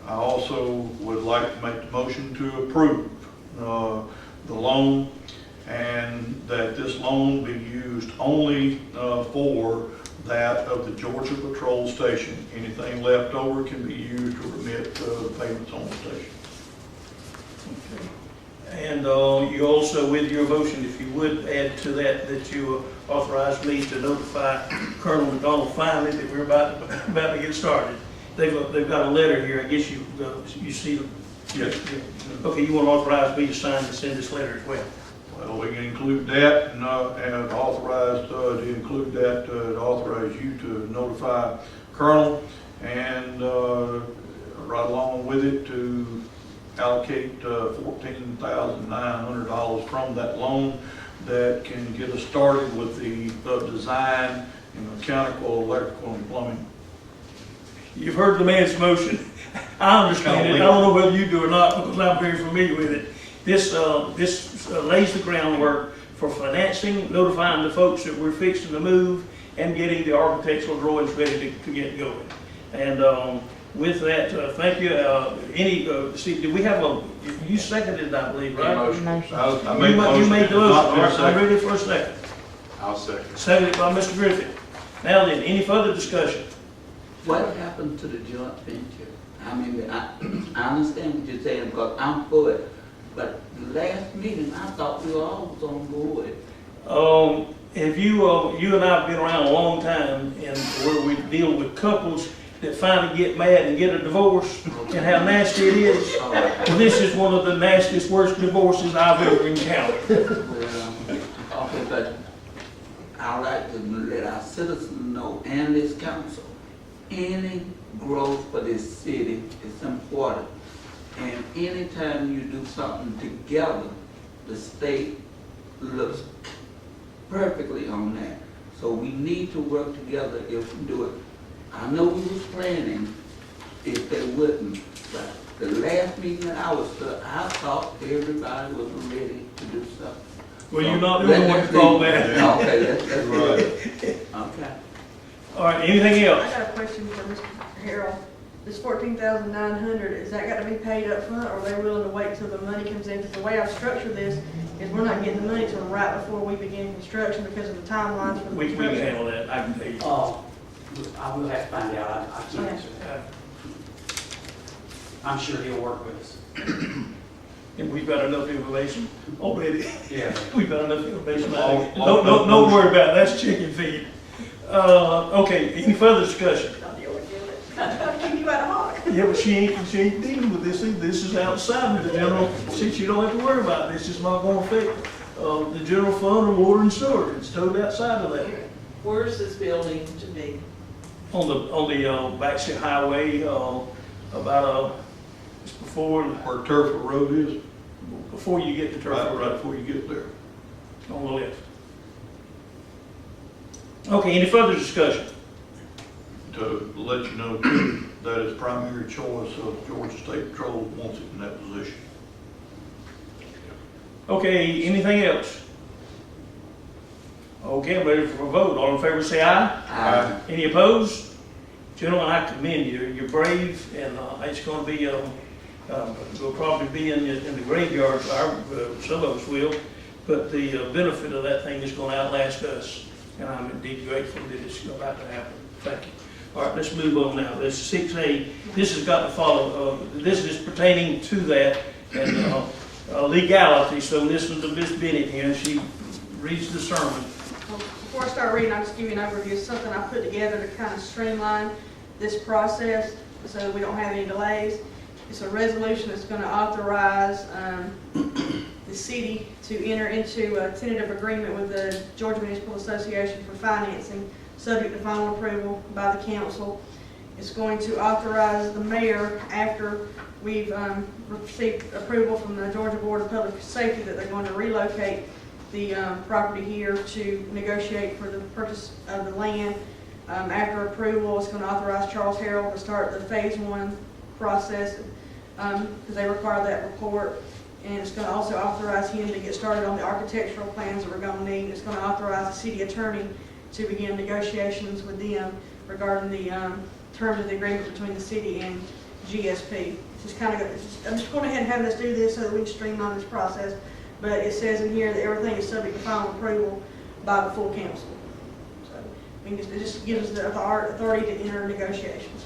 I also would like to make the motion to approve the loan, and that this loan be used only for that of the Georgia Patrol Station. Anything left over can be used to remit payments on the station. And you also, with your motion, if you would add to that, that you authorize me to notify Colonel McDonald finally that we're about to get started. They've got a letter here. I guess you see them. Yes. Okay, you want to authorize me to sign and send this letter as well? Well, we can include that and authorize to include that, to authorize you to notify Colonel and right along with it to allocate $14,900 from that loan that can get us started with the design and mechanical, electrical, and plumbing. You've heard the man's motion. I understand it. I don't know whether you do or not because I'm very familiar with it. This lays the groundwork for financing, notifying the folks that we're fixing to move, and getting the architectural drawings ready to get going. And with that, thank you. Steve, did we have you seconded it, I believe, right? I made the motion. You made the motion. All right, I'm ready for a second. I'll second. Seconded by Mr. Griffith. Now then, any further discussion? What happened to the joint venture? I mean, I understand what you're saying, because I'm for it, but the last meeting, I thought we were all on board. If you and I have been around a long time, and where we deal with couples that finally get mad and get a divorce, and how nasty it is. Well, this is one of the nastiest, worst divorces I've ever encountered. Well, okay, but I'd like to let our citizens know and this council, any growth for this city is important. And anytime you do something together, the state looks perfectly on that. So we need to work together if we do it. I know we was planning if they wouldn't, but the last meeting that I was there, I thought everybody was ready to do something. Well, you're not the only one to call that. Okay, that's right. Okay. All right, anything else? I got a question for Mr. Harrell. This $14,900, is that got to be paid up front, or are they willing to wait till the money comes in? Because the way I've structured this is we're not getting the money till right before we begin construction because of the timelines for the We can construction. handle that, I can tell you. I will have to find out. I can't answer that. I'm sure he'll work with us. And we've got enough information already. Yeah. We've got enough information. Don't worry about it, that's chicken feed. Okay, any further discussion? Keep you out of hawk. Yeah, but she ain't dealing with this. This is outside of the general, since you don't have to worry about it. This is not gonna affect, the general fund or water and sewer. It's totally outside of that. Where's this building to be? On the Baxter Highway, just before Where Turf Road is, you get to Turf Road. right before you get there. On the left. Okay, any further discussion? To let you know too, that is primary choice of Georgia State Patrol wants it in that position. Okay, anything else? Okay, I'm ready for a vote. All in favor say aye. Aye. Any opposed? Gentlemen, I commend you. You're brave, and it's going to be, we'll probably be in the graveyard, some of us will, but the benefit of that thing is going to outlast us, and I'm indeed grateful that it's about to happen. Thank you. All right, let's move on now. This 6A, this has got to follow, this is pertaining to that, and legality, so listen to Ms. Bennett here, and she reads the sermon. Before I start reading, I'll just give you an overview of something I put together to kind of streamline this process so we don't have any delays. It's a resolution that's going to authorize the city to enter into a tentative agreement with the Georgia Municipal Association for financing, subject to final approval by the council. It's going to authorize the mayor, after we've received approval from the Georgia Board of Public Safety that they're going to relocate the property here, to negotiate for the purchase of the land. After approval, it's going to authorize Charles Harrell to start the phase 1 process, because they require that report. And it's going to also authorize him to get started on the architectural plans that we're going to need. It's going to authorize the city attorney to begin negotiations with them regarding the terms of the agreement between the city and GSP. I'm just going ahead and having us do this so that we can streamline this process. But it says in here that everything is subject to final approval by the full council. So it just gives us the authority to enter negotiations.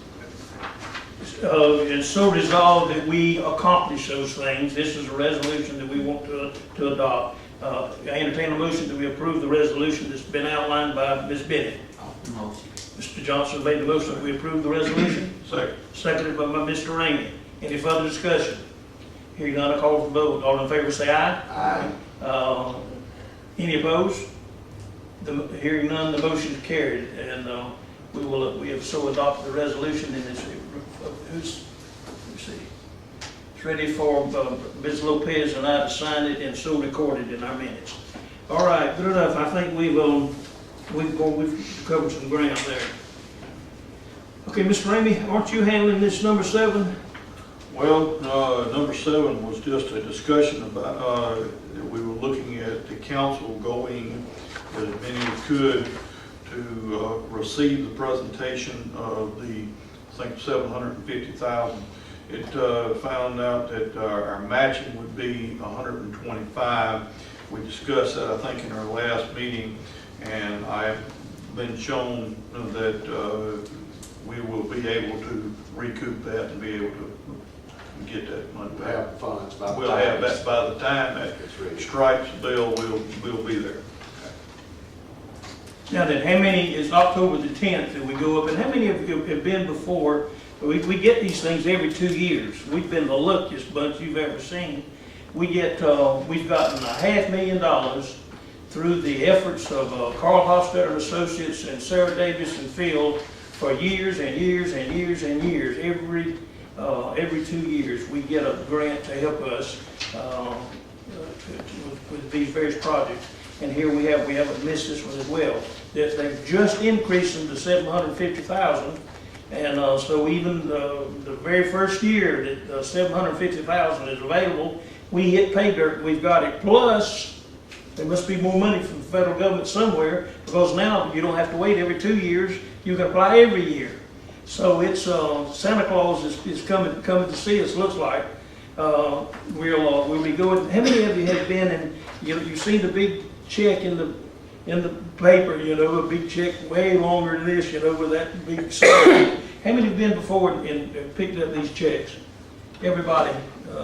And so resolved that we accomplish those things. This is a resolution that we want to adopt. I entertain a motion that we approve the resolution that's been outlined by Ms. Bennett. Motion. Mr. Johnson made the motion that we approve the resolution. Second. Seconded by Mr. Ramey. Any further discussion? Hearing none, I call for vote. All in favor say aye. Aye. Any opposed? Hearing none, the motion is carried, and we have so adopted the resolution, and it's ready for Ms. Lopez and I to sign it, and so recorded in our minutes. All right, good enough. I think we've covered some ground there. Okay, Mr. Ramey, aren't you handling this number 7? Well, number 7 was just a discussion about, that we were looking at the council going, as many as could, to receive the presentation of the, I think, $750,000. It found out that our matching would be $125,000. We discussed that, I think, in our last meeting, and I've been shown that we will be able to recoup that and be able to get that money back. Have funds by the We'll time have that by the time that stripes bill will be there. Now then, how many, is October the 10th that we go up, and how many of you have been before? We get these things every 2 years. We've been the luckiest bunch you've ever seen. We've gotten $500,000 through the efforts of Carl Hofstadter and Associates and Sarah Davis and Phil for years and years and years and years. Every 2 years, we get a grant to help us with these various projects. And here we haven't missed this one as well. They've just increased them to $750,000, and so even the very first year that $750,000 is available, we hit pay dirt. We've got it. Plus, there must be more money from the federal government somewhere, because now you don't have to wait every 2 years. You can apply every year. So it's Santa Claus is coming to see us. Looks like we'll be going. How many of you have been and you see the big check in the paper? A big check way longer than this. With that big sign. How many have been before and picked up these checks? Everybody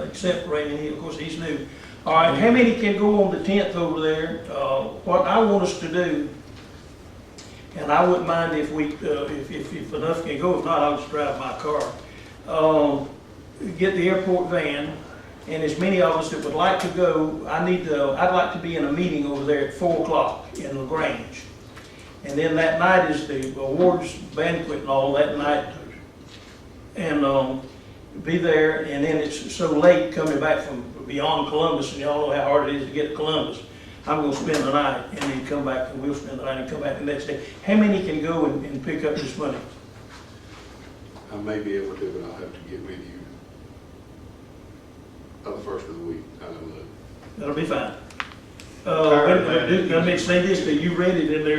except Raymond. Of course, he's new. All right. How many can go on the 10th over there? What I want us to do. And I wouldn't mind if if enough can go. If not, I'll just drive my car. Get the airport van, and as many of us that would like to go, I'd like to be in a meeting over there at 4 o'clock in LaGrange. And then that night is the awards banquet and all that night. And be there, and then it's so late coming back from beyond Columbus, and y'all know how hard it is to get to Columbus. I'm going to spend the night and then come back, and we'll spend the night and come back the next day. How many can go and pick up this money? I may be able to, but I'll have to get with you on the first of the week. I don't know. That'll be fine. Let me say this, that you read it in there.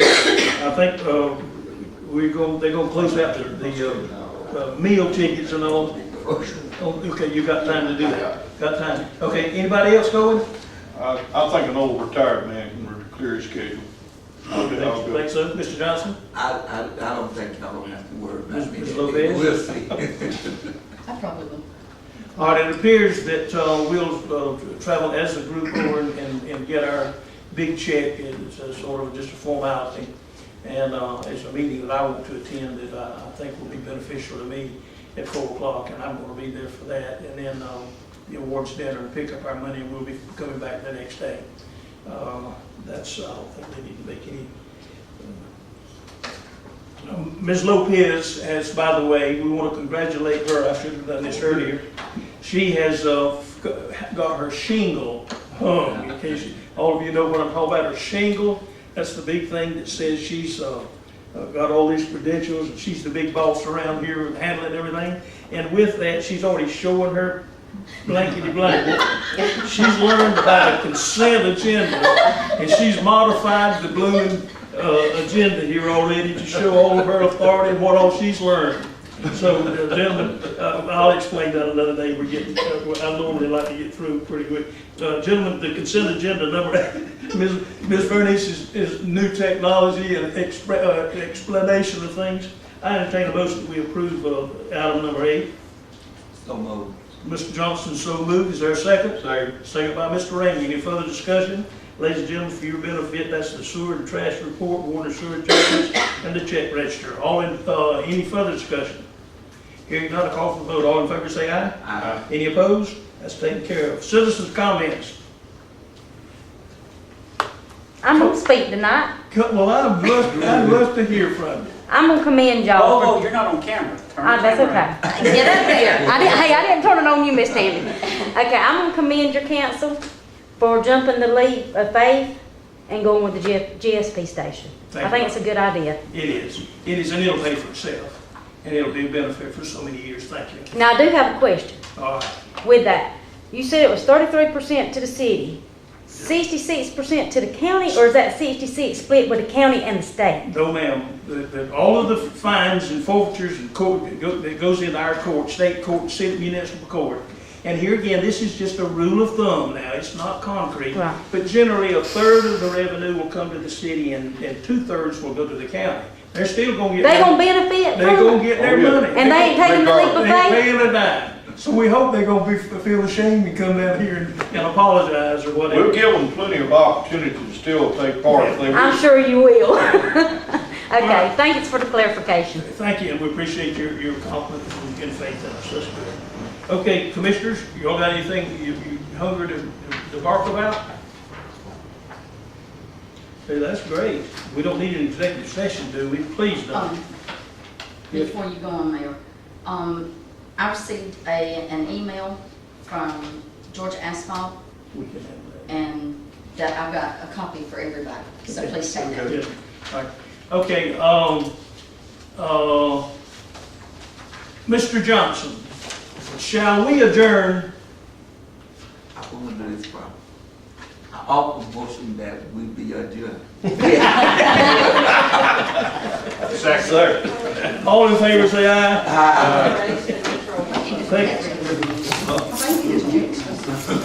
I think they're going to close out the meal tickets and all. Okay, you got time to do that. Got time. Okay, anybody else going? I think an old retired man can clear his schedule. Think so, Mr. Johnson? I don't think y'all don't have to worry about me. Ms. Lopez? We'll see. I probably will. All right, it appears that we'll travel as a group over and get our big check. It's a sort of just a formality. And it's a meeting that I want to attend that I think will be beneficial to me at 4 o'clock, and I'm going to be there for that. And then the awards dinner and pick up our money, and we'll be coming back the next day. That's, I don't think they need to make any. Ms. Lopez has, by the way, we want to congratulate her, I should have done this earlier. She has got her shingle hung, in case all of you know what I'm talking about, her shingle. That's the big thing that says she's got all these credentials, and she's the big boss around here handling everything. And with that, she's already showing her blankety blanket. She's learned about a consent agenda, and she's modified the blooming agenda here already to show all of her authority and what all she's learned. So, gentlemen, I'll explain that another day. We're getting, I normally like to get through pretty quick. Gentlemen, the consent agenda number 8, Ms. Bernice is new technology and explanation of things. I entertain a motion that we approve item number 8. So moved. Mr. Johnson, so moved. Is there a second? Second. Second by Mr. Ramey. Any further discussion? Ladies and gentlemen, for your benefit, that's the sewer and trash report, water and sewer adjustments, and the check register. All in, any further discussion? Hearing none, I call for the vote. All in favor say aye. Aye. Any opposed? That's taken care of. Citizens' comments. I'm gonna speak tonight. Well, I'd love to hear from you. I'm gonna commend y'all. Oh, you're not on camera. Turn the That's camera on. okay. Get up there. I didn't turn it on you, Miss Tammy. Okay, I'm gonna commend your council for jumping the leap of faith and going with the GSP station. I think it's a good idea. It is, and it'll pay for itself. And it'll be a benefit for so many years. Thank you. Now, I do have a question All right. with that. You said it was 33% to the city, 66% to the county, or is that 66 split with the county and the state? No, ma'am. All of the fines and forfeitures and court, that goes into our court, state court, city municipal court. And here again, this is just a rule of thumb now. It's not concrete. Right. But generally, a third of the revenue will come to the city and 2/3 will go to the county. They're still going to get. They gonna benefit They're from going to it, get their money. and they ain't taking the leap of They ain't faith. paying a dime. So we hope they're going to feel ashamed and come down here and apologize or whatever. We'll give them plenty of opportunity to still take part if they I'm wish. sure you will. Okay, right. thank you for the clarification. Thank you, and we appreciate your confidence and faith in us. That's good. Okay, commissioners, you all got anything you hungry to bark about? Hey, that's great. We don't need an executive session, do we? Please don't. Before you go on, Mayor, I received an email from Georgia Asphalt, We can have that. and that I've got a copy for everybody, so please take that. Good. All right. Okay, Mr. Johnson, shall we adjourn? I want to do this problem. I offer motion that we be adjourned. Second. All in favor, say aye. Aye. Thank you.